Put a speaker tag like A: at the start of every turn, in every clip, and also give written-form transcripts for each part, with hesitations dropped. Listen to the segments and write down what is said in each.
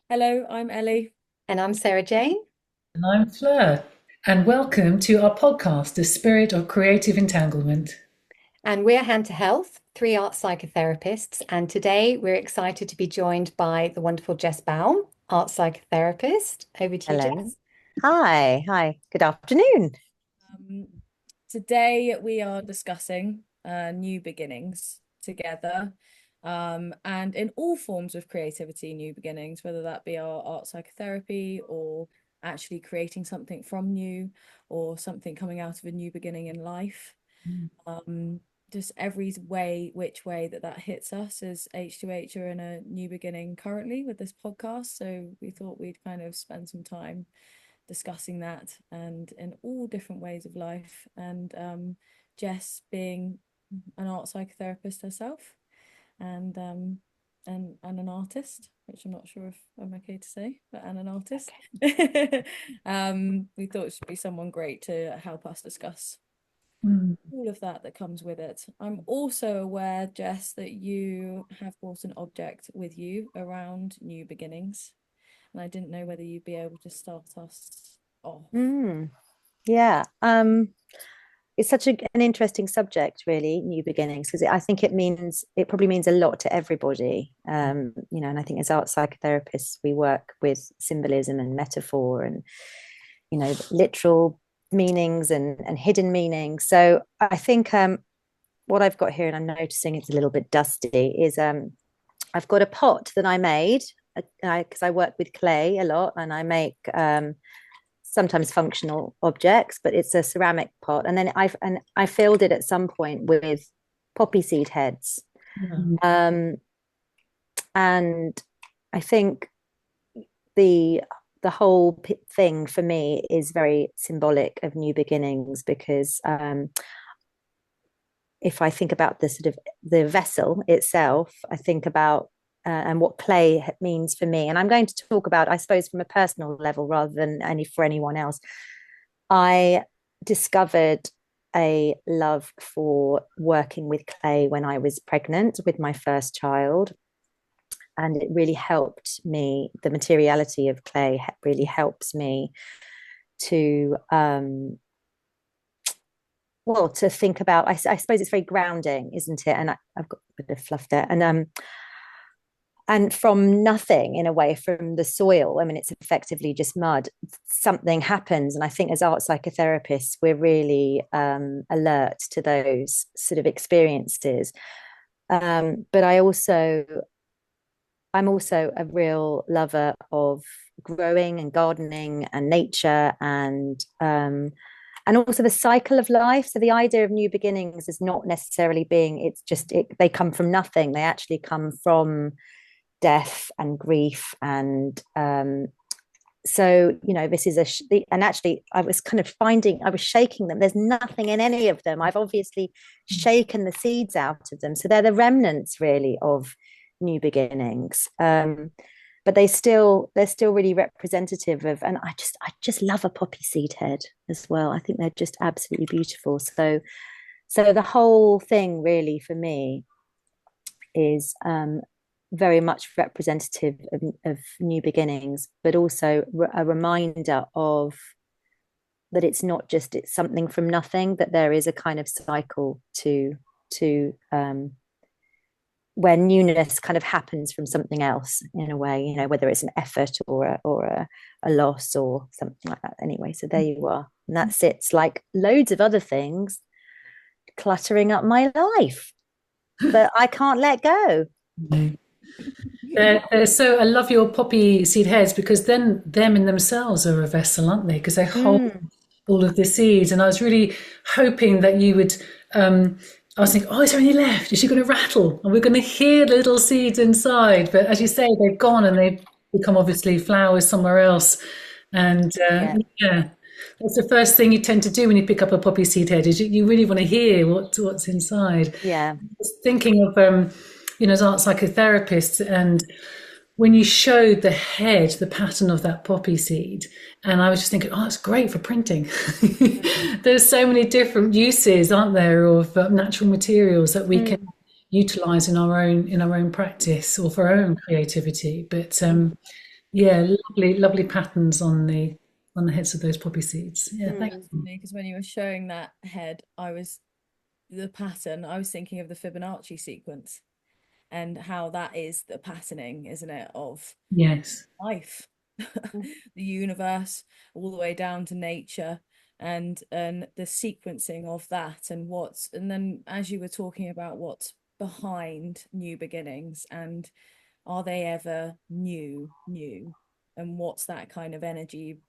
A: Hello, I'm Ellie.
B: And I'm Sarah Jane.
C: And I'm Fleur. And welcome to our podcast, The Spirit of Creative Entanglement.
B: And we're Hand to Health, three art psychotherapists. And today we're excited to be joined by the wonderful Jess Baum, art psychotherapist. Over to you,
D: Hello.
B: Jess.
D: Hi. Good afternoon.
A: Um, Today we are discussing new beginnings together, and in all forms of creativity, new beginnings, whether that be our art psychotherapy or actually creating something from new or something coming out of a new beginning in life. Just every which way that hits us as H2H are in a new beginning currently with this podcast. So we thought we'd kind of spend some time discussing that and in all different ways of life. And Jess being an art psychotherapist herself and an artist, which I'm not sure if I'm okay to say, but and an artist. Okay. We thought it should be someone great to help us discuss all of that comes with it. I'm also aware, Jess, that you have brought an object with you around new beginnings, and I didn't know whether you'd be able to start us off.
D: Yeah. It's such an interesting subject, really, new beginnings, because I think it probably means a lot to everybody. And I think as art psychotherapists, we work with symbolism and metaphor and, literal meanings and hidden meanings. So I think what I've got here, and I'm noticing it's a little bit dusty, is I've got a pot that I made because I work with clay a lot, and I make sometimes functional objects, but it's a ceramic pot. And then I filled it at some point with poppy seed heads. And I think the whole thing for me is very symbolic of new beginnings, because if I think about the sort of the vessel itself, I think about and what clay means for me. And I'm going to talk about, I suppose, from a personal level rather than for anyone else. I discovered a love for working with clay when I was pregnant with my first child. And it really helped me. The materiality of clay really helps me to to think about, I suppose it's very grounding, isn't it? And I've got a bit of fluff there. And from nothing, in a way, from the soil, I mean, it's effectively just mud, something happens. And I think as art psychotherapists, we're really alert to those sort of experiences. But I'm also a real lover of growing and gardening and nature and also the cycle of life. So the idea of new beginnings is not necessarily they come from nothing. They actually come from death and grief. And so, this is and actually I was shaking them. There's nothing in any of them. I've obviously shaken the seeds out of them. So they're the remnants really of new beginnings, but they're still really representative of, and I just love a poppy seed head as well. I think they're just absolutely beautiful. So the whole thing really for me is very much representative of new beginnings, but also a reminder of that it's something from nothing, that there is a kind of cycle to where newness kind of happens from something else in a way, whether it's an effort or a loss or something like that. Anyway, so there you are. And that sits like loads of other things cluttering up my life, but I can't let go.
C: So I love your poppy seed heads, because then them in themselves are a vessel, aren't they? Because they hold all of the seeds. And I was really hoping that you would I was thinking, is there any left? Is she going to rattle? And we're going to hear the little seeds inside. But as you say, they've gone and they've become obviously flowers somewhere else. And yeah, that's the first thing you tend to do when you pick up a poppy seed head, is you really want to hear what's inside.
D: Yeah.
C: Just thinking of, as art psychotherapists, and when you showed the head, the pattern of that poppy seed, and I was just thinking, it's great for printing. There's so many different uses, aren't there, of natural materials that we can utilize in our own practice or for our own creativity. But yeah, lovely patterns on the heads of those poppy seeds. Yeah, thank you.
A: Because when you were showing that head, the pattern, I was thinking of the Fibonacci sequence and how that is the patterning, isn't it, of
C: Yes.
A: life, the universe, all the way down to nature, and the sequencing of that, and then as you were talking about what's behind new beginnings, and are they ever new, and what's that kind of energy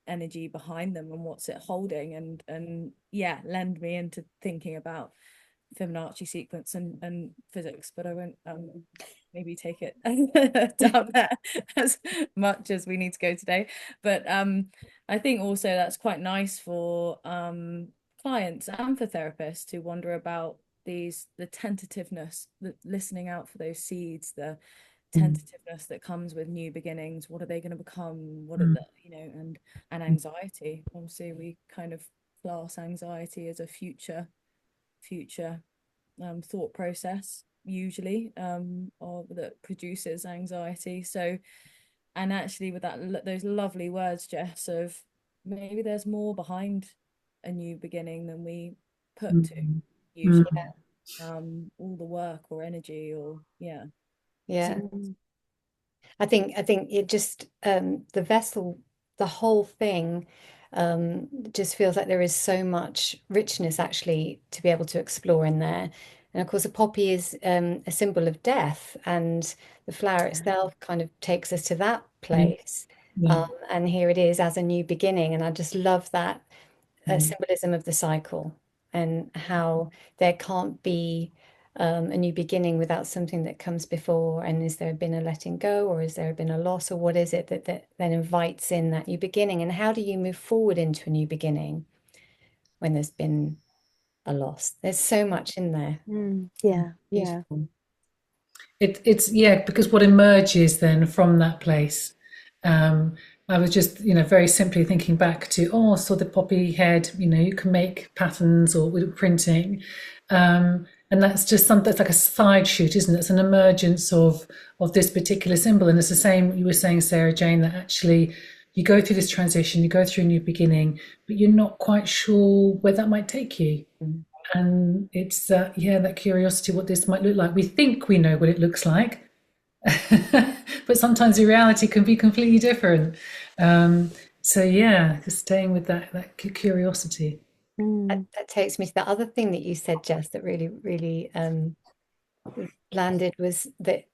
A: behind them, and what's it holding, and yeah, lend me into thinking about Fibonacci sequence and physics, but I won't maybe take it down there as much as we need to go today. But I think also that's quite nice for clients and for therapists to wonder about the tentativeness, the listening out for those seeds, the tentativeness that comes with new beginnings. What are they going to become? What are the, and anxiety. Obviously, we kind of class anxiety as a future thought process usually, or that produces anxiety. So, and actually with those lovely words, Jess, of maybe there's more behind a new beginning than we put to usually. All the work or energy or
B: Yeah. I think it just the vessel, the whole thing, just feels like there is so much richness actually to be able to explore in there. And of course, a poppy is a symbol of death, and the flower itself kind of takes us to that place. And here it is as a new beginning, and I just love that symbolism of the cycle and how there can't be a new beginning without something that comes before. And is there been a letting go, or is there been a loss, or what is it that then invites in that new beginning? And how do you move forward into a new beginning when there's been a loss? There's so much in there.
D: Yeah.
B: Beautiful.
C: It's yeah, because what emerges then from that place. I was just, very simply thinking back to, so the poppy head, you can make patterns or with printing. And that's just something that's like a side shoot, isn't it? It's an emergence of this particular symbol. And it's the same you were saying, Sarah Jane, that actually you go through this transition, you go through a new beginning, but you're not quite sure where that might take you. And it's that curiosity, what this might look like. We think we know what it looks like, but sometimes the reality can be completely different. So yeah, just staying with that curiosity.
B: That takes me to the other thing that you said, Jess, that really, really landed, was that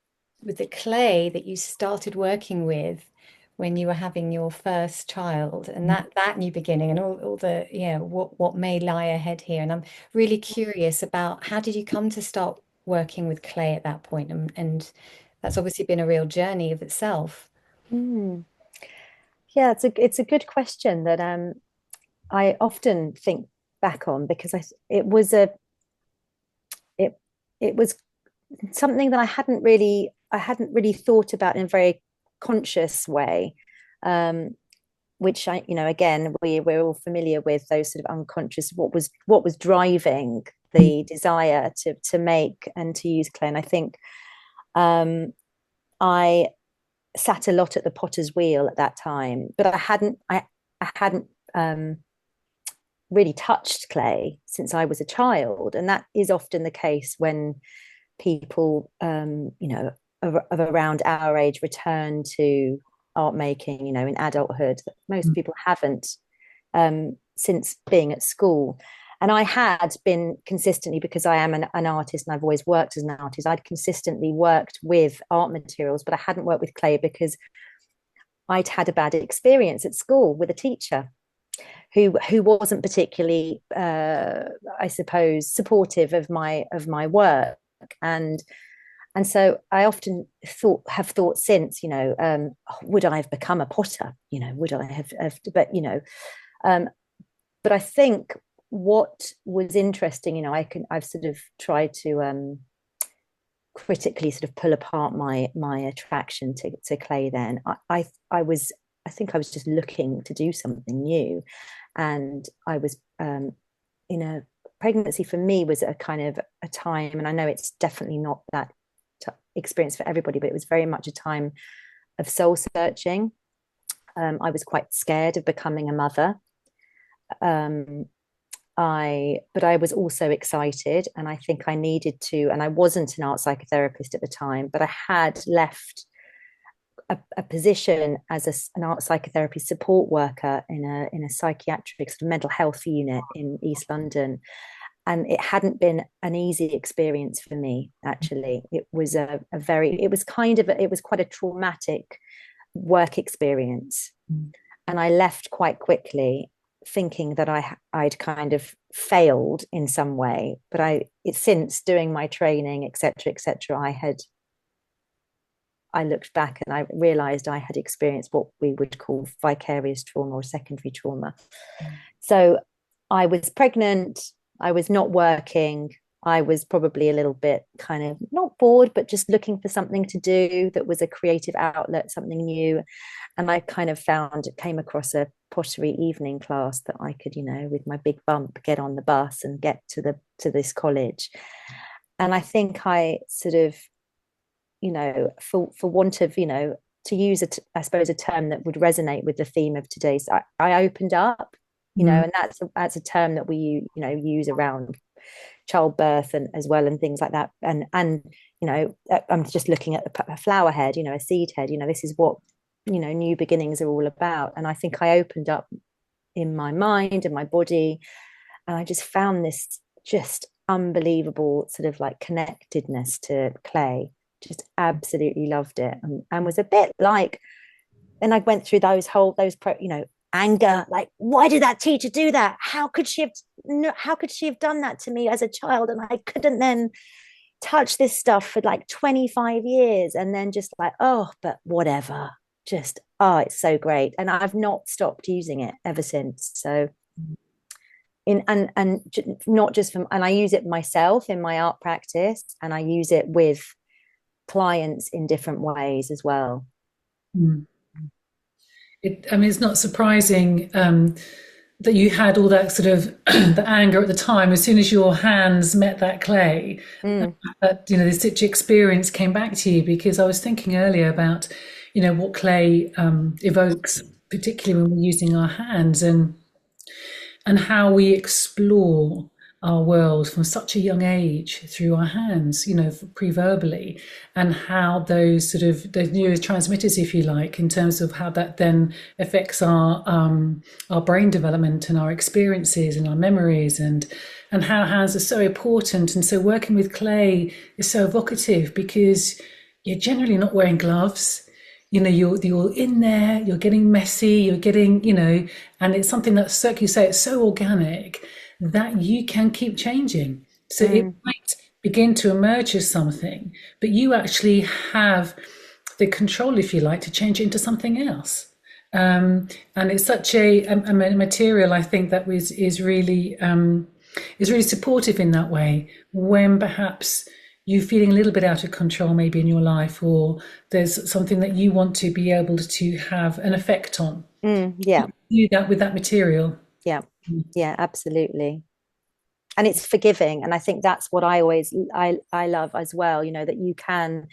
B: with the clay that you started working with when you were having your first child, and that new beginning, and all the what may lie ahead here. And I'm really curious about, how did you come to start working with clay at that point? And that's obviously been a real journey of itself.
D: Yeah, it's a good question that I often think back on, because it was something that I hadn't really thought about in a very conscious way, which again, we're all familiar with those sort of unconscious, what was driving the desire to make and to use clay. And I think I sat a lot at the potter's wheel at that time, but I hadn't really touched clay since I was a child. And that is often the case when people of around our age return to art making, in adulthood. Most people haven't since being at school. And I had been consistently, because I am an artist and I've always worked as an artist, I'd consistently worked with art materials, but I hadn't worked with clay because I'd had a bad experience at school with a teacher who wasn't particularly, I suppose, supportive of my work. And so I often have thought since, would I have become a potter? Would I have but I think what was interesting, I've sort of tried to critically sort of pull apart my attraction to clay. Then I think I was just looking to do something new, and I was in a pregnancy for me was a kind of a time, and I know it's definitely not that experience for everybody, but it was very much a time of soul searching. I was quite scared of becoming a mother. But I was also excited, and I think I needed to, and I wasn't an art psychotherapist at the time, but I had left a position as an art psychotherapy support worker in a psychiatric sort of mental health unit in East London. And it hadn't been an easy experience for me, actually. It was it was quite a traumatic work experience. And I left quite quickly, thinking that I'd kind of failed in some way. But since doing my training, etc., I looked back and I realized I had experienced what we would call vicarious trauma or secondary trauma. So I was pregnant, I was not working, I was probably a little bit kind of not bored, but just looking for something to do that was a creative outlet, something new. And I kind of came across a pottery evening class that I could, with my big bump, get on the bus and get to this college. And I think I sort of, for want of, to use I suppose a term that would resonate with the theme of today's, I opened up, and that's a term that we use around childbirth and as well, and things like that. And I'm just looking at a flower head, a seed head. This is what new beginnings are all about. And I think I opened up in my mind and my body, and I just found this just unbelievable sort of like connectedness to clay. Just absolutely loved it, and was a bit like, and I went through anger, like, why did that teacher do that? How could she have done that to me as a child? And I couldn't then touch this stuff for like 25 years, and then just like, oh, but whatever, just, oh, it's so great. And I've not stopped using it ever since. So and not just from, and I use it myself in my art practice, and I use it with clients in different ways as well.
C: It's not surprising that you had all that sort of the anger at the time. As soon as your hands met that clay, that this experience came back to you. Because I was thinking earlier about what clay evokes, particularly when we're using our hands, and how we explore our world from such a young age through our hands, pre-verbally, and how those sort of those neurotransmitters, if you like, in terms of how that then affects our brain development and our experiences and our memories, and how hands are so important. And so working with clay is so evocative, because you're generally not wearing gloves. You're in there, you're getting messy, you're getting, and it's something that's, like you say, it's so organic that you can keep changing. So it might begin to emerge as something, but you actually have the control, if you like, to change it into something else. And it's such a material, I think, that is really supportive in that way, when perhaps you're feeling a little bit out of control maybe in your life, or there's something that you want to be able to have an effect on.
D: Yeah.
C: You do that with that material.
D: Yeah, absolutely. And it's forgiving. And I think that's what I love as well, that you can,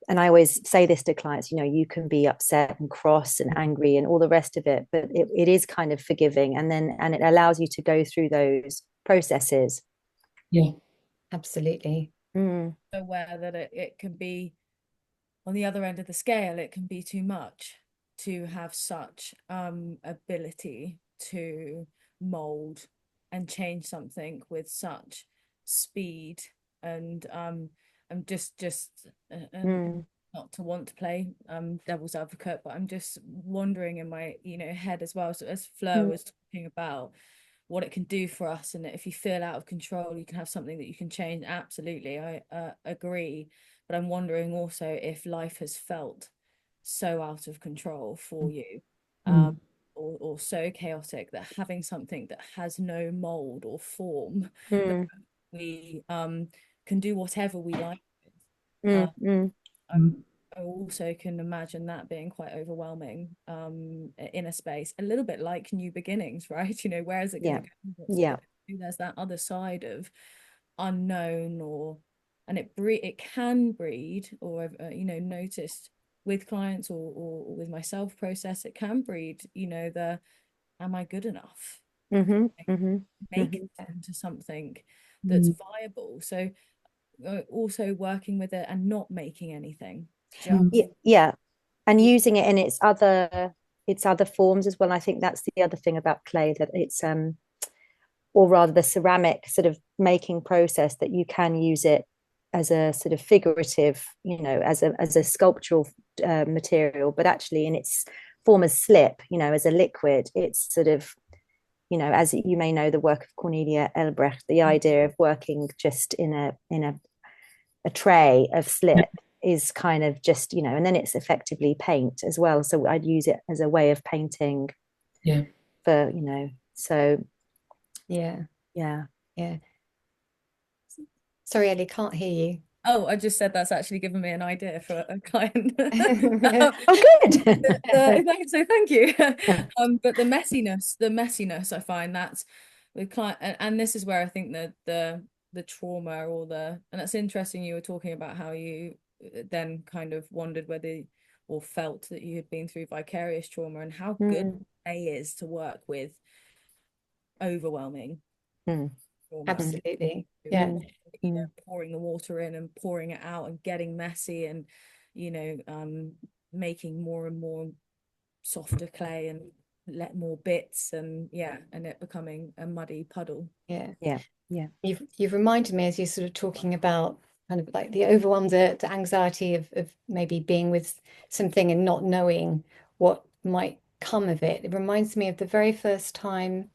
D: and I always say this to clients, you can be upset and cross and angry and all the rest of it, but it is kind of forgiving. And it allows you to go through those processes.
C: Yeah,
B: absolutely.
A: Aware that it can be, on the other end of the scale, it can be too much to have such ability to mold and change something with such speed. And I'm just not to want to play devil's advocate, but I'm just wondering in my head as well. So as Fleur was talking about what it can do for us, and if you feel out of control, you can have something that you can change. Absolutely, I agree. But I'm wondering also if life has felt so out of control for you, or so chaotic, that having something that has no mold or form, that we can do whatever we like with. I also can imagine that being quite overwhelming in a space, a little bit like new beginnings, right? Where is it going to go? there's that other side of unknown, and it can breed, or noticed with clients, or with myself process, it can breed, the am I good enough? Make it into something that's viable. So also working with it and not making anything, just
D: Yeah, and using it in its other forms as well. I think that's the other thing about clay, that it's or rather the ceramic sort of making process, that you can use it as a sort of figurative, as a sculptural material, but actually in its form as slip, as a liquid, it's sort of, as you may know, the work of Cornelia Elbrecht, the idea of working just in a tray of slip is kind of just, and then it's effectively paint as well. So I'd use it as a way of painting for, so
B: Yeah.
D: yeah.
B: Sorry, Ellie, can't hear you.
A: Oh, I just said that's actually given me an idea for a client.
D: Oh, good.
A: So thank you. But the messiness, I find that's with client, and this is where I think the trauma, and that's interesting. You were talking about how you then kind of wondered whether, or felt that you had been through vicarious trauma, and how good A is to work with overwhelming trauma.
B: Absolutely. Yeah.
A: Pouring the water in and pouring it out and getting messy, and making more and more softer clay and let more bits, and it becoming a muddy puddle.
B: You've reminded me, as you're sort of talking about kind of like the overwhelm, the anxiety of maybe being with something and not knowing what might come of it. It reminds me of the very first time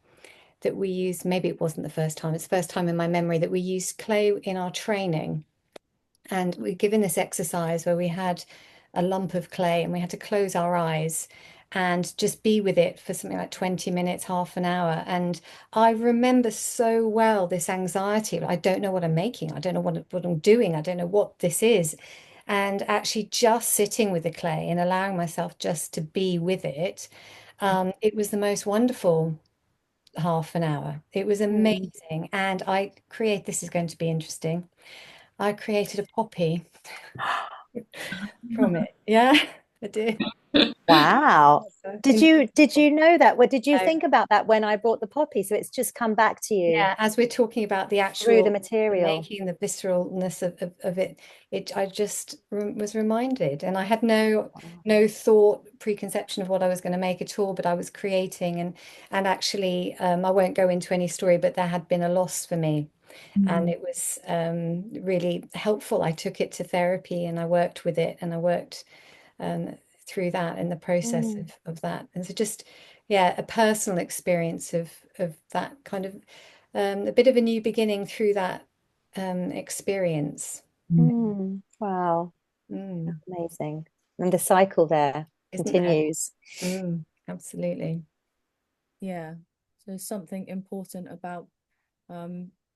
B: that we used, maybe it wasn't the first time, it's the first time in my memory that we used clay in our training. And we're given this exercise where we had a lump of clay and we had to close our eyes and just be with it for something like 20 minutes, half an hour. And I remember so well this anxiety. I don't know what I'm making. I don't know what I'm doing. I don't know what this is. And actually just sitting with the clay and allowing myself just to be with it. It was the most wonderful half an hour. It was amazing. And this is going to be interesting. I created a poppy from it. Yeah, I did.
D: Wow. Did you know that? What did you
B: No.
D: think about that when I brought the poppy? So it's just come back to you.
B: Yeah, as we're talking about the
D: through
B: actual
D: the material,
B: making, the visceralness of it, I just was reminded, and I had no thought, preconception of what I was going to make at all, but I was creating, and actually, I won't go into any story, but there had been a loss for me. And it was really helpful. I took it to therapy and I worked with it, and I worked through that in the process of that. And so just, a personal experience of that kind of a bit of a new beginning through that experience.
D: Wow. Amazing. And the cycle there continues.
B: Absolutely.
A: Yeah. So there's something important about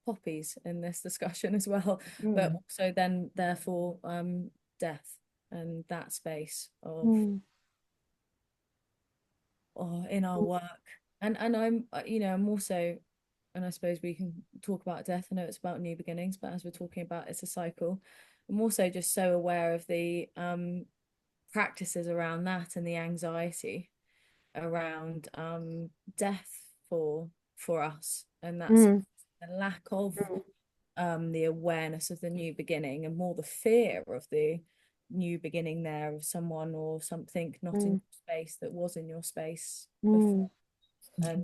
A: poppies in this discussion as well, but also then therefore death and that space of in our work, and I'm also, and I suppose we can talk about death. I know it's about new beginnings, but as we're talking about it's a cycle, I'm also just so aware of the practices around that and the anxiety around death for us, and that's the lack of the awareness of the new beginning, and more the fear of the new beginning there, of someone or something not in your space that was in your space before. And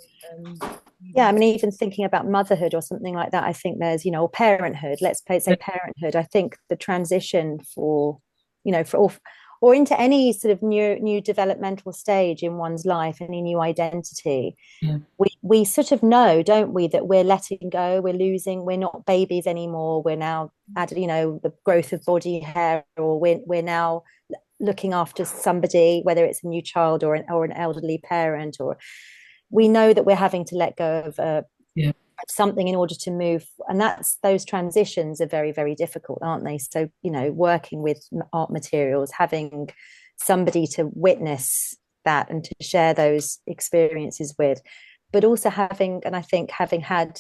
D: I mean, even thinking about motherhood or something like that, I think there's, or parenthood, let's say parenthood. I think the transition for or into any sort of new developmental stage in one's life, any new identity, we sort of know, don't we, that we're letting go, we're losing, we're not babies anymore, we're now added, the growth of body hair, or we're now looking after somebody, whether it's a new child or an elderly parent, or we know that we're having to let go of something in order to move, and those transitions are very, very difficult, aren't they? So working with art materials, having somebody to witness that and to share those experiences with, but also having had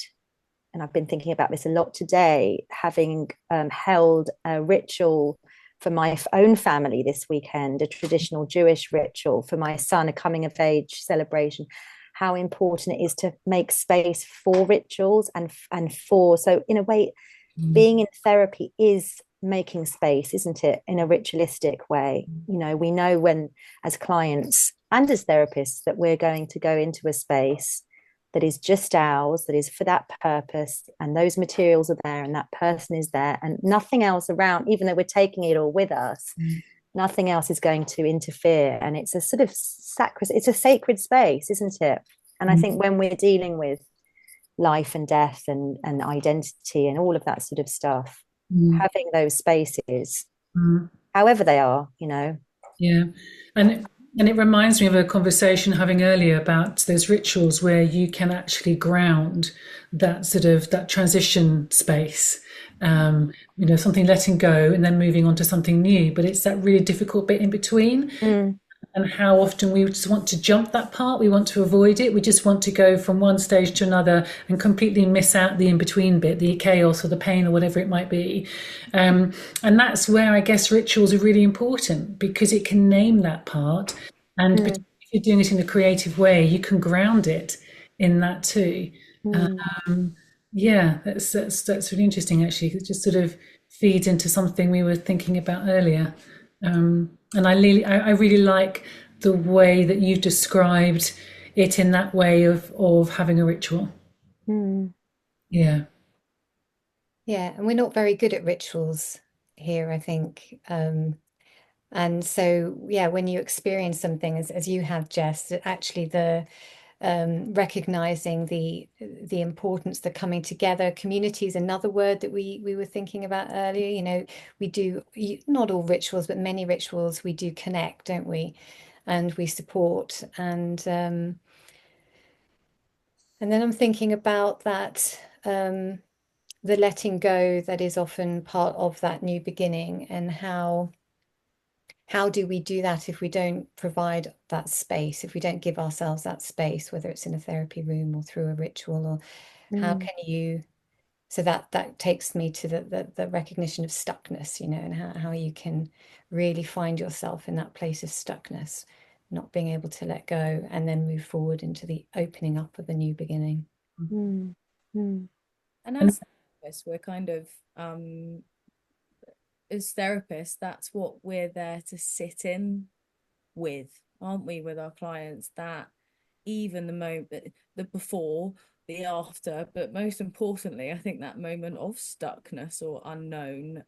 D: and I've been thinking about this a lot today, having held a ritual for my own family this weekend, a traditional Jewish ritual for my son, a coming of age celebration, how important it is to make space for rituals and for, so in a way, being in therapy is making space, isn't it, in a ritualistic way. You know, we know when, as clients and as therapists, that we're going to go into a space that is just ours, that is for that purpose, and those materials are there and that person is there and nothing else around, even though we're taking it all with us, nothing else is going to interfere. And it's a sort of it's a sacred space, isn't it? And I think when we're dealing with life and death and identity and all of that sort of stuff, having those spaces, however they are, you know.
C: Yeah. And it reminds me of a conversation having earlier about those rituals where you can actually ground that sort of that transition space, you know, something letting go and then moving on to something new. But it's that really difficult bit in between. And how often we just want to jump that part, we want to avoid it, we just want to go from one stage to another and completely miss out the in-between bit, the chaos or the pain or whatever it might be. And that's where I guess rituals are really important, because it can name that part, and if you're doing it in a creative way, you can ground it in that too. Yeah, that's really interesting actually. It just sort of feeds into something we were thinking about earlier. And I really like the way that you've described it in that way of having a ritual. Yeah.
B: Yeah, and we're not very good at rituals here, I think. And so, yeah, when you experience something as you have, Jess, actually the recognizing the importance, the coming together. Community is another word that we were thinking about earlier. You know, we do, not all rituals, but many rituals, we do connect, don't we? And we support. And then I'm thinking about that, the letting go that is often part of that new beginning, and how do we do that if we don't provide that space, if we don't give ourselves that space, whether it's in a therapy room or through a ritual, or how can you, so that takes me to the recognition of stuckness, you know, and how you can really find yourself in that place of stuckness, not being able to let go and then move forward into the opening up of a new beginning.
A: And as therapists, we're kind of as therapists, that's what we're there to sit in with, aren't we, with our clients, that even the moment, the before, the after, but most importantly, I think that moment of stuckness or unknown.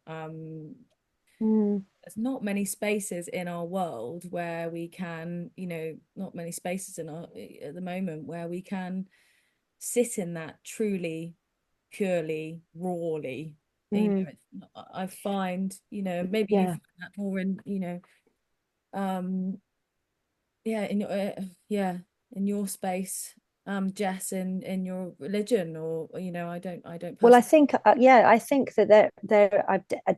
A: There's not many spaces in our world where we can, you know, not many spaces in our at the moment where we can sit in that truly, purely, rawly. You know, I find, you know, maybe you find that more in, you know, in your space, Jess, in your religion, or, you know, I don't
D: Well, I think I think that there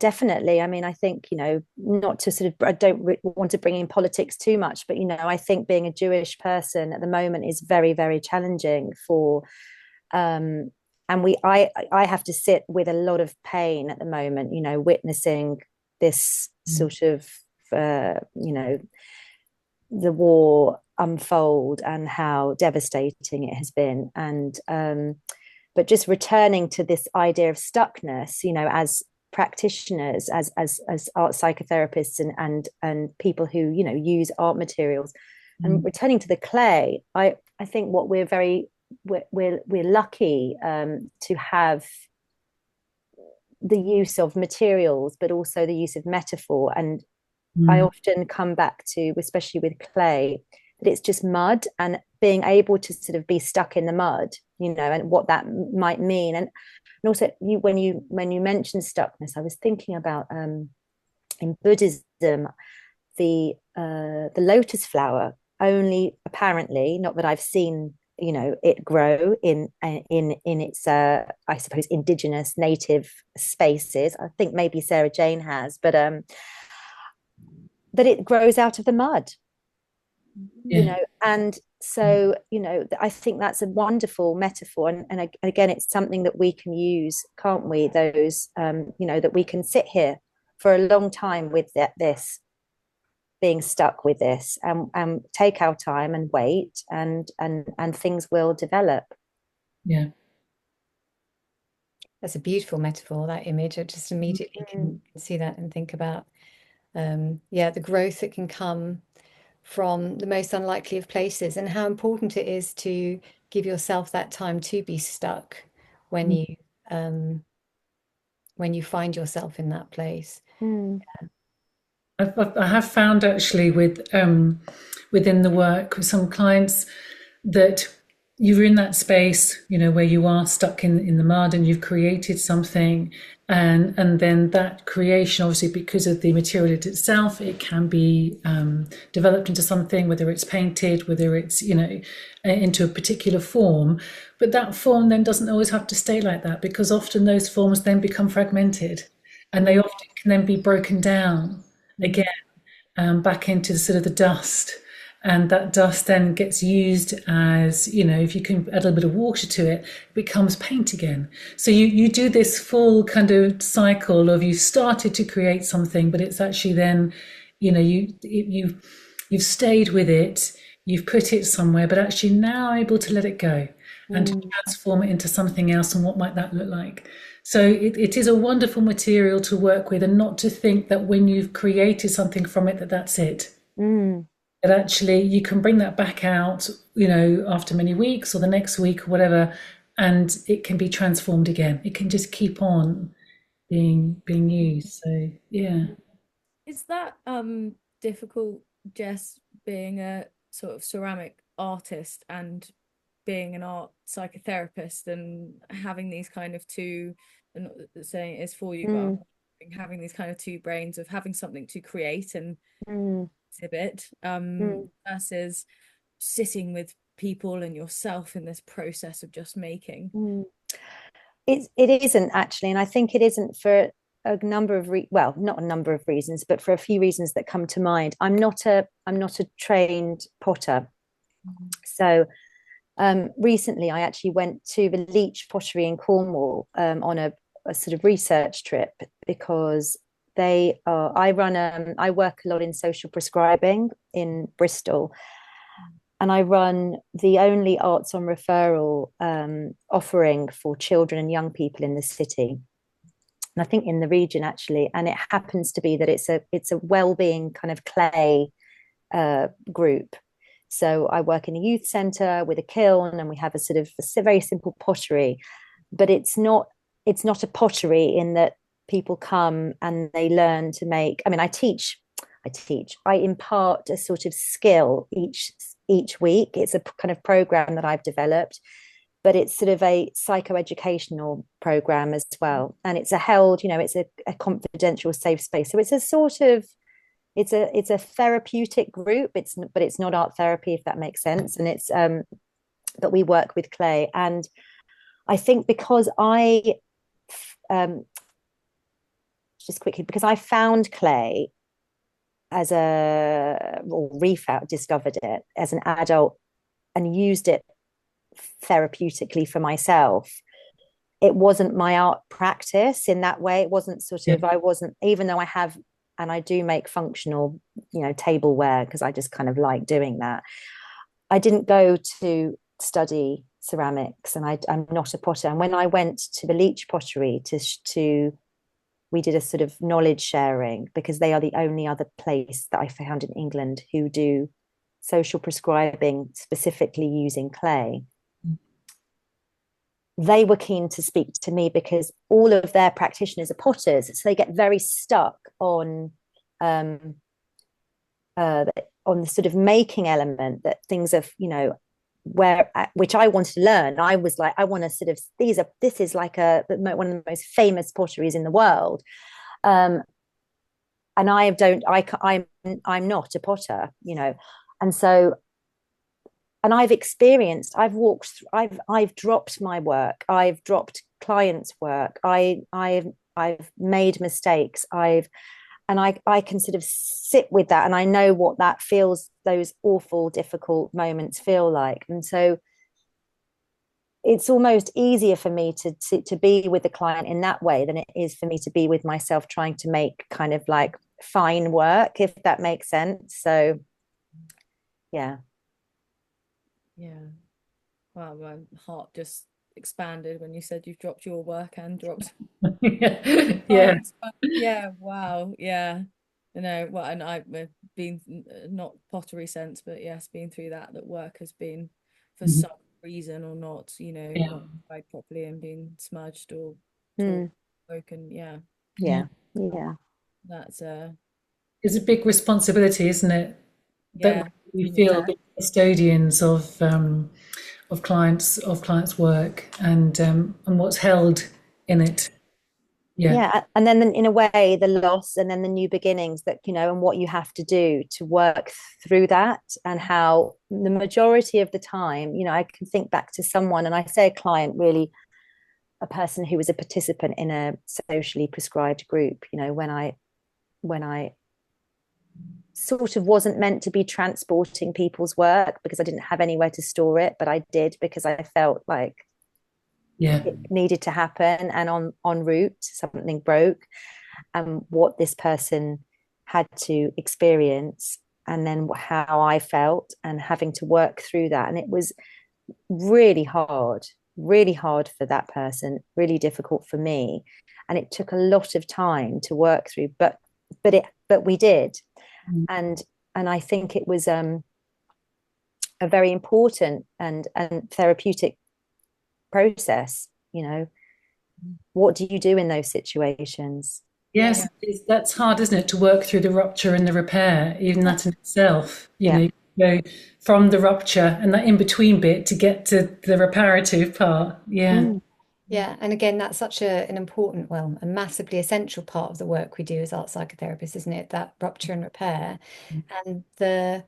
D: definitely, I mean, I think, you know, not to sort of, I don't want to bring in politics too much, but, you know, I think being a Jewish person at the moment is very, very challenging for and I have to sit with a lot of pain at the moment, you know, witnessing this sort of you know, the war unfold and how devastating it has been. And but just returning to this idea of stuckness, you know, as practitioners, as art psychotherapists and people who, you know, use art materials, and returning to the clay, I think what we're lucky to have the use of materials, but also the use of metaphor. And I often come back to, especially with clay, that it's just mud, and being able to sort of be stuck in the mud, you know, and what that might mean. And also, when you mentioned stuckness, I was thinking about in Buddhism, the lotus flower only apparently, not that I've seen, you know, it grow in its I suppose indigenous native spaces. I think maybe Sarah Jane has, but that it grows out of the mud. you know, and so, you know, I think that's a wonderful metaphor. And again, it's something that we can use, can't we? Those, you know, that we can sit here for a long time with this, being stuck with this, and take our time and wait, and things will develop.
C: Yeah.
B: That's a beautiful metaphor, that image. I just immediately can see that and think about, yeah, the growth that can come from the most unlikely of places, and how important it is to give yourself that time to be stuck when you find yourself in that place.
C: I have found actually with within the work with some clients that you're in that space, you know, where you are stuck in the mud, and you've created something, and then that creation, obviously, because of the material itself, it can be developed into something, whether it's painted, whether it's, you know, into a particular form. But that form then doesn't always have to stay like that, because often those forms then become fragmented, and they often can then be broken down again, back into the sort of the dust, and that dust then gets used as, you know, if you can add a little bit of water to it, it becomes paint again. So you do this full kind of cycle of, you've started to create something, but it's actually then, you know, you've stayed with it, you've put it somewhere, but actually now able to let it go and to transform it into something else. And what might that look like? So it is a wonderful material to work with, and not to think that when you've created something from it, that's it. That actually you can bring that back out, you know, after many weeks or the next week or whatever, and it can be transformed again. It can just keep on being used. So yeah.
A: Is that difficult, Jess, being a sort of ceramic artist and being an art psychotherapist, and having these kind of two, I'm not saying it is for you, but having these kind of two brains of having something to create and exhibit, versus sitting with people and yourself in this process of just making?
D: It isn't actually, and I think it isn't for a number of well, not a number of reasons, but for a few reasons that come to mind. I'm not a trained potter. So recently I actually went to the Leach Pottery in Cornwall on a sort of research trip, because I work a lot in social prescribing in Bristol, and I run the only arts on referral offering for children and young people in the city, and I think in the region actually. And it happens to be that it's a well-being kind of clay group. So I work in a youth centre with a kiln, and we have a very simple pottery, but it's not a pottery in that people come and they learn to make. I mean, I impart a sort of skill each week. It's a kind of program that I've developed, but it's sort of a psychoeducational program as well, and it's it's a confidential, safe space. So it's a sort of it's a therapeutic group. But it's not art therapy, if that makes sense. And it's but we work with clay, and I think because just quickly, because I found clay discovered it as an adult and used it therapeutically for myself. It wasn't my art practice in that way. It wasn't I wasn't, even though I do make functional, you know, tableware, because I just kind of like doing that. I didn't go to study ceramics, and I'm not a potter. And when I went to the Leach Pottery we did a sort of knowledge sharing, because they are the only other place that I found in England who do social prescribing specifically using clay. They were keen to speak to me because all of their practitioners are potters, so they get very stuck on the sort of making element, that things of, you know, which I wanted to learn. I was like, I want to sort of, this is like one of the most famous potteries in the world, and I'm not a potter, you know. And so, and I've dropped my work, I've dropped clients' work, I've made mistakes, I can sort of sit with that, and I know what that feels, those awful, difficult moments feel like. And so it's almost easier for me to be with the client in that way than it is for me to be with myself trying to make kind of like fine work, if that makes sense. So yeah.
A: Wow, my heart just expanded when you said you've dropped your work and dropped
C: Yeah.
A: clients. But yeah, wow, yeah. Well, and I've been, not pottery sense, but yes, been through that work has been for
C: Mhm.
A: some reason or not,
C: Yeah.
A: not tried properly and being smudged or torn,
D: Mm.
A: broken. Yeah,
C: Yeah.
D: Yeah.
A: that's
C: It's a big responsibility, isn't it? That
A: yeah,
C: we feel
A: yeah,
C: the custodians of clients' work and what's held in it. Yeah.
D: Yeah, and then in a way the loss, and then the new beginnings, that and what you have to do to work through that, and how the majority of the time, I can think back to someone, and I say a client, really a person who was a participant in a socially prescribed group, when I sort of wasn't meant to be transporting people's work because I didn't have anywhere to store it, but I did because I felt like
C: Yeah.
D: it needed to happen. And en route something broke, and what this person had to experience, and then how I felt, and having to work through that. And it was really hard for that person, really difficult for me, and it took a lot of time to work through, but we did.
C: Mm.
D: And I think it was a very important and therapeutic process. What do you do in those situations?
C: Yes, that's hard, isn't it, to work through the rupture and the repair, even that in itself,
D: Yeah.
C: you go from the rupture and that in between bit to get to the reparative part. Yeah.
D: Mm.
B: Yeah, and again, that's such an important, well, a massively essential part of the work we do as art psychotherapists, isn't it? That rupture and repair, and the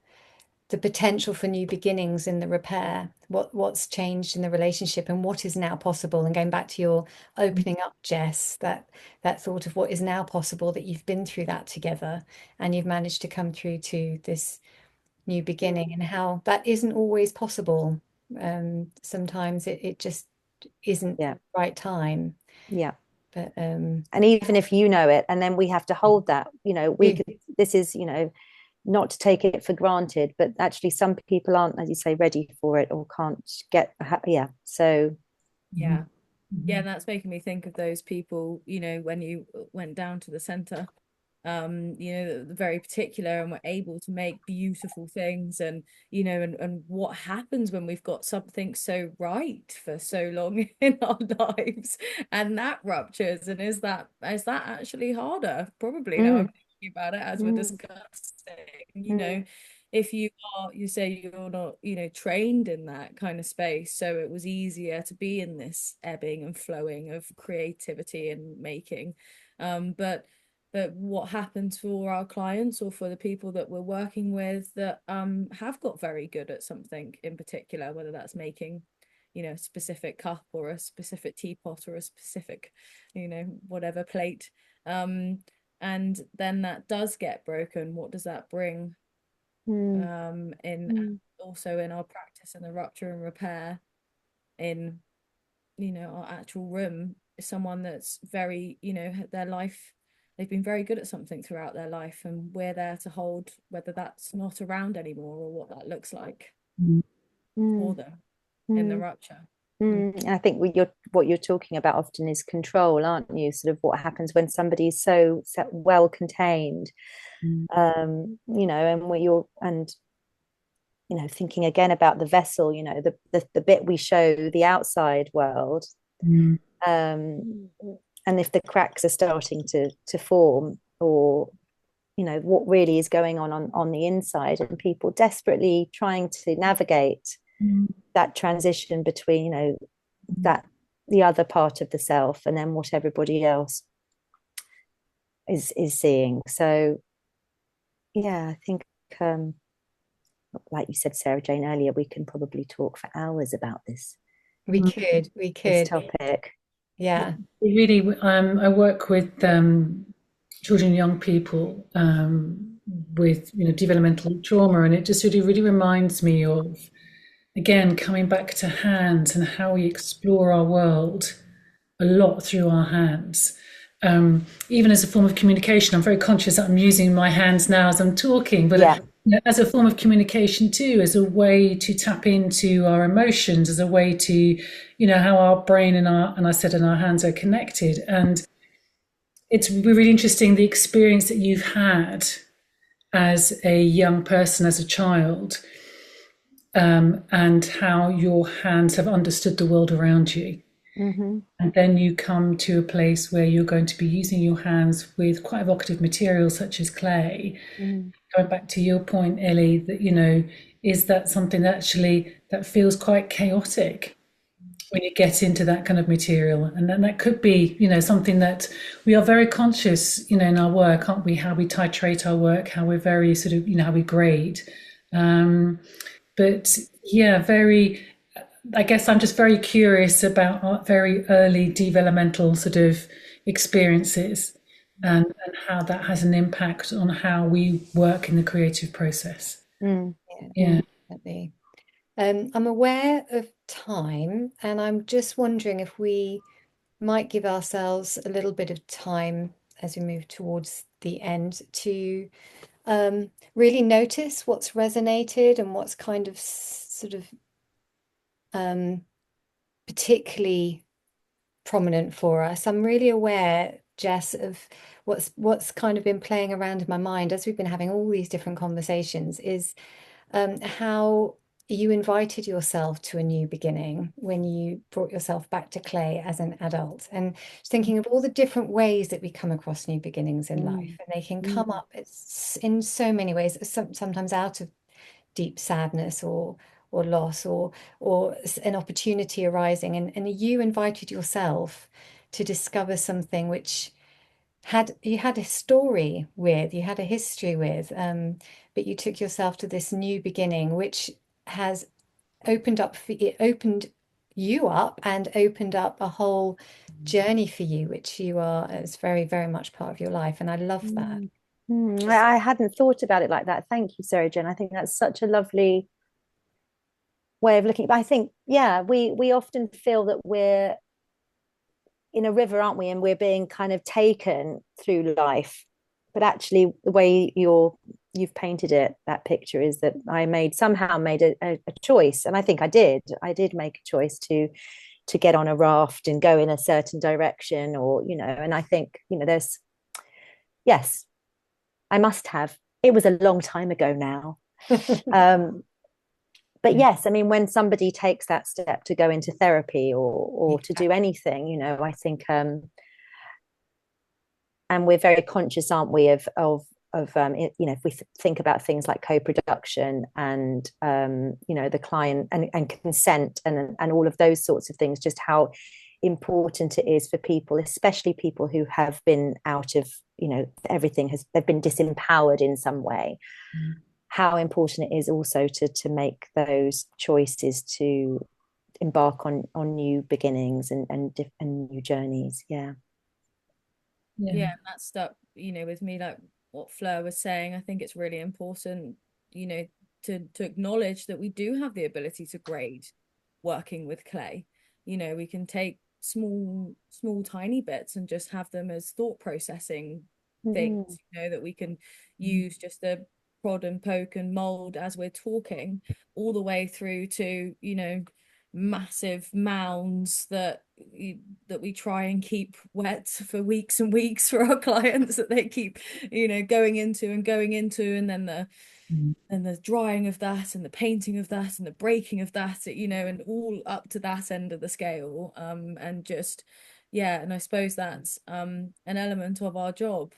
B: potential for new beginnings in the repair. What's changed in the relationship, and what is now possible. And going back to your opening up, Jess, that thought of what is now possible, that you've been through that together, and you've managed to come through to this new beginning, and how that isn't always possible. Sometimes it just isn't
D: Yeah.
B: the right time.
D: Yeah.
B: But
D: And even if you know it, and then we have to hold that, this is, not to take it for granted, but actually some people aren't, as you say, ready for it, or can't get, yeah. So
A: yeah.
C: Mhm.
A: Yeah, and that's making me think of those people, when you went down to the center, very particular, and were able to make beautiful things, and and what happens when we've got something so right for so long in our lives, and that ruptures, and is that actually harder? Probably, now I'm
D: mm,
A: thinking about it as we're
D: mm,
A: discussing,
D: mm,
A: if you say you're not trained in that kind of space, so it was easier to be in this ebbing and flowing of creativity and making, but what happens for our clients, or for the people that we're working with, that have got very good at something in particular, whether that's making a specific cup, or a specific teapot, or a specific whatever plate, and then that does get broken, what does that bring
D: mm,
A: in
D: mm,
A: also in our practice, in the rupture and repair, in our actual room? Someone that's very their life, they've been very good at something throughout their life, and we're there to hold whether that's not around anymore, or what that looks like for
D: mm,
A: them in the
D: mm,
A: rupture.
D: And I think what you're talking about often is control, aren't you? Sort of what happens when somebody's so well contained,
C: Mm.
D: and what you're, and thinking again about the vessel, the bit we show the outside world,
C: Mm.
D: um, and if the cracks are starting to form, or what really is going on the inside, and people desperately trying to navigate
C: Mm.
D: that transition between that the other part of the self, and then what everybody else is seeing. So yeah, I think like you said, Sarah Jane, earlier, we can probably talk for hours about
B: we
C: Mm.
B: could,
D: this topic.
B: yeah.
C: Really, I work with children and young people with developmental trauma, and it just really reminds me of, again, coming back to hands and how we explore our world a lot through our hands. Even as a form of communication, I'm very conscious that I'm using my hands now as I'm talking, but as a form of communication too, as a way to tap into our emotions, as a way to, how our brain and our hands are connected. And it's really interesting, the experience that you've had as a young person, as a child, and how your hands have understood the world around you.
D: Mm-hmm.
C: And then you come to a place where you're going to be using your hands with quite evocative materials such as clay. Going back to your point, Ellie, that, is that something that actually that feels quite chaotic when you get into that kind of material? And then that could be, something that we are very conscious, in our work, aren't we? How we titrate our work, how we're very sort of, how we grade. But yeah, I guess I'm just very curious about our very early developmental sort of experiences and how that has an impact on how we work in the creative process.
B: Yeah, definitely. I'm aware of time, and I'm just wondering if we might give ourselves a little bit of time as we move towards the end to really notice what's resonated and what's kind of sort of particularly prominent for us. I'm really aware, Jess, of what's kind of been playing around in my mind as we've been having all these different conversations is how you invited yourself to a new beginning when you brought yourself back to clay as an adult, and just thinking of all the different ways that we come across new beginnings in life, and they can come up in so many ways, sometimes out of deep sadness or loss or an opportunity arising, and you invited yourself to discover something which you had a story with, you had a history with, but you took yourself to this new beginning, which has it opened you up and opened up a whole journey for you, which is very, very much part of your life. And I love that.
D: I hadn't thought about it like that. Thank you, Sarah Jen. I think that's such a lovely way of looking. But I think, we often feel that we're in a river, aren't we? And we're being kind of taken through life. But actually, the way you've painted it, that picture, is that I somehow made a choice. And I think I did make a choice to get on a raft and go in a certain direction, or, and I think, yes, I must have. It was a long time ago now. But yes, I mean, when somebody takes that step to go into therapy or to do anything, I think, and we're very conscious, aren't we, of if we think about things like co-production and, the client and consent and all of those sorts of things, just how important it is for people, especially people who have been out of, they've been disempowered in some way. How important it is also to make those choices to embark on new beginnings and new journeys.
A: And that stuck with me, like what Fleur was saying. I think it's really important to acknowledge that we do have the ability to grade working with clay. We can take small tiny bits and just have them as thought processing things, that we can use just a prod and poke and mold as we're talking, all the way through to massive mounds that we try and keep wet for weeks and weeks for our clients, that they keep going into, and then the drying of that and the painting of that and the breaking of that, and all up to that end of the scale, and just and I suppose that's an element of our job,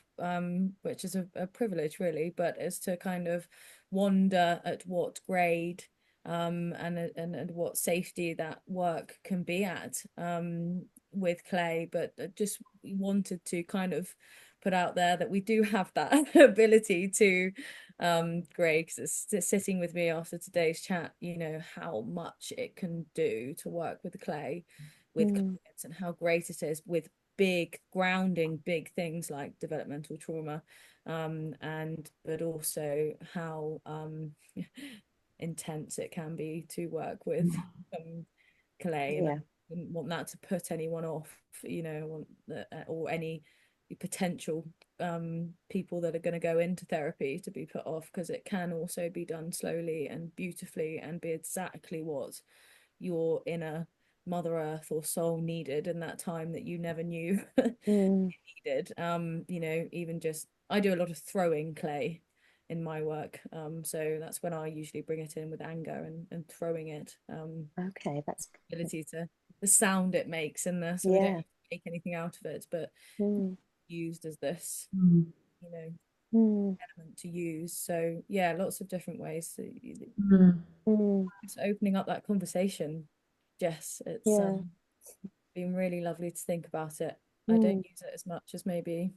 A: which is a privilege really, but is to kind of wonder at what grade and what safety that work can be at with clay. But I just wanted to kind of put out there that we do have that ability to grade, because it's sitting with me after today's chat, how much it can do to work with the clay with clients, and how great it is with big grounding, big things like developmental trauma, but also how intense it can be to work with clay, and I
D: Yeah.
A: wouldn't want that to put anyone off, or any potential people that are going to go into therapy to be put off, because it can also be done slowly and beautifully and be exactly what your inner Mother Earth or soul needed in that time that you never knew needed. Even just, I do a lot of throwing clay in my work, so that's when I usually bring it in with anger and throwing it,
D: Okay, that's
A: ability to the sound it makes in there, so we don't
D: yeah.
A: take anything out of it, but used as this
C: Mm.
A: element to use. So yeah, lots of different ways. So
C: Mm.
A: it's opening up that conversation, Jess. It's
D: Yeah.
A: been really lovely to think about it. I don't use it as much as maybe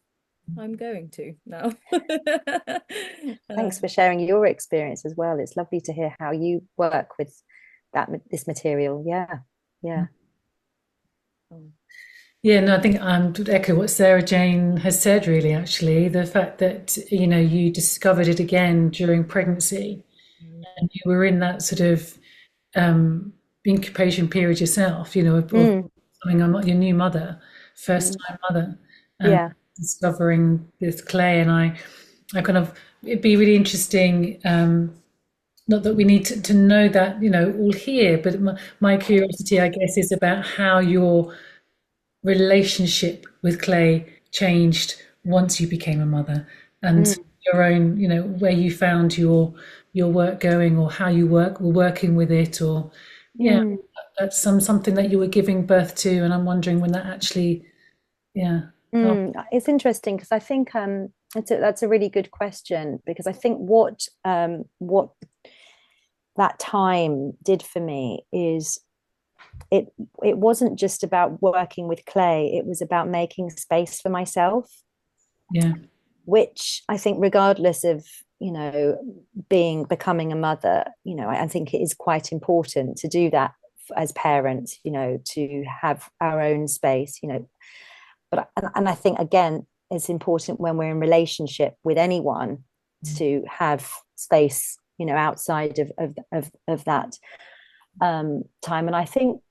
A: I'm going to now.
D: Thanks for sharing your experience as well. It's lovely to hear how you work with this material. Yeah. Yeah.
C: Yeah, no, I think to echo what Sarah Jane has said, really, actually, the fact that, you discovered it again during pregnancy, and you were in that sort of incubation period yourself, of becoming your new mother, first time mother, and
D: Yeah.
C: discovering this clay. And I kind of, it'd be really interesting, not that we need to know that, all here, but my curiosity, I guess, is about how your relationship with clay changed once you became a mother, and your own, where you found your work going, or how you were working with it, or that's something that you were giving birth to, and I'm wondering when that actually,
D: It's interesting because I think that's a really good question, because I think what that time did for me is it wasn't just about working with clay, it was about making space for myself,
C: yeah,
D: which I think, regardless of becoming a mother, I think it is quite important to do that as parents, to have our own space, but and I think, again, it's important when we're in relationship with anyone to have space, outside of that time. And I think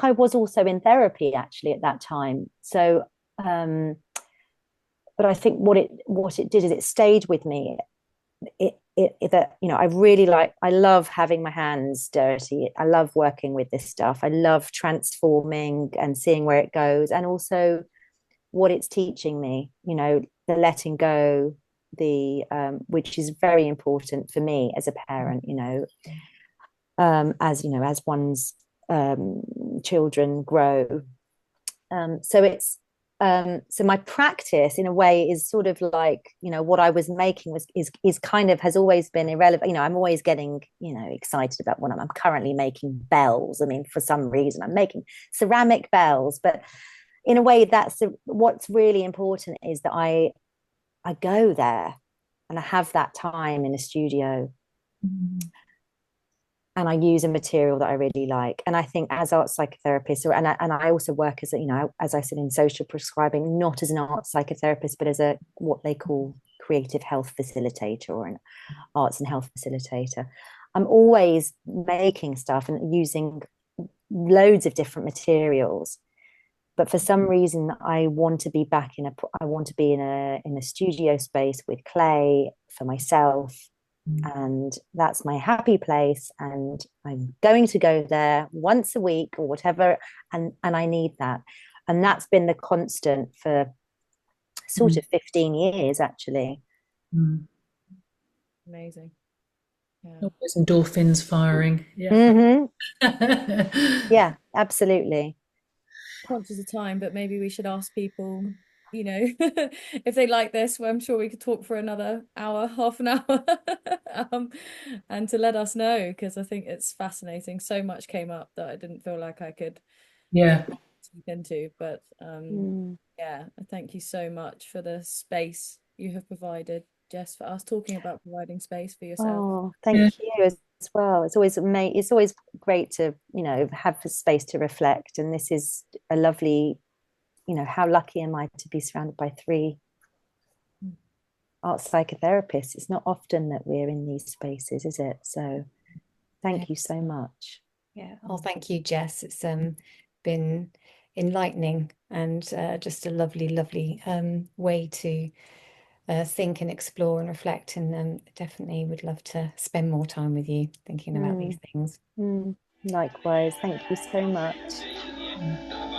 D: I was also in therapy actually at that time. So but I think what it did is it stayed with me. That I love having my hands dirty. I love working with this stuff. I love transforming and seeing where it goes, and also what it's teaching me, the letting go, the which is very important for me as a parent, as one's children grow. So my practice, in a way, is sort of like, what I was making is kind of, has always been irrelevant. I'm always getting, excited about what I'm currently making bells. I mean, for some reason, I'm making ceramic bells, but in a way, what's really important is that I go there and I have that time in a studio, and I use a material that I really like. And I think, as art psychotherapist, and I also work as as I said, in social prescribing, not as an art psychotherapist, but as what they call creative health facilitator, or an arts and health facilitator. I'm always making stuff and using loads of different materials. But for some reason, I want to be in a studio space with clay for myself, and that's my happy place, and I'm going to go there once a week or whatever, and I need that. And that's been the constant for sort of 15 years actually.
A: Amazing.
C: all those endorphins firing.
D: Yeah, absolutely.
A: Conscious of time, but maybe we should ask people, if they like this. Well, I'm sure we could talk for another hour, half an hour, and to let us know, because I think it's fascinating. So much came up that I didn't feel like I could speak into, but yeah, thank you so much for the space you have provided, Jess, for us talking about providing space for yourself.
D: Oh, thank you as well. It's always great to have the space to reflect, and this is a lovely you know, how lucky am I to be surrounded by 3 art psychotherapists? It's not often that we're in these spaces, is it? So thank you so much.
B: Yeah. Oh, thank you, Jess. It's been enlightening and just a lovely, lovely way to think and explore and reflect. And definitely would love to spend more time with you thinking about these things.
D: Likewise. Thank you so much.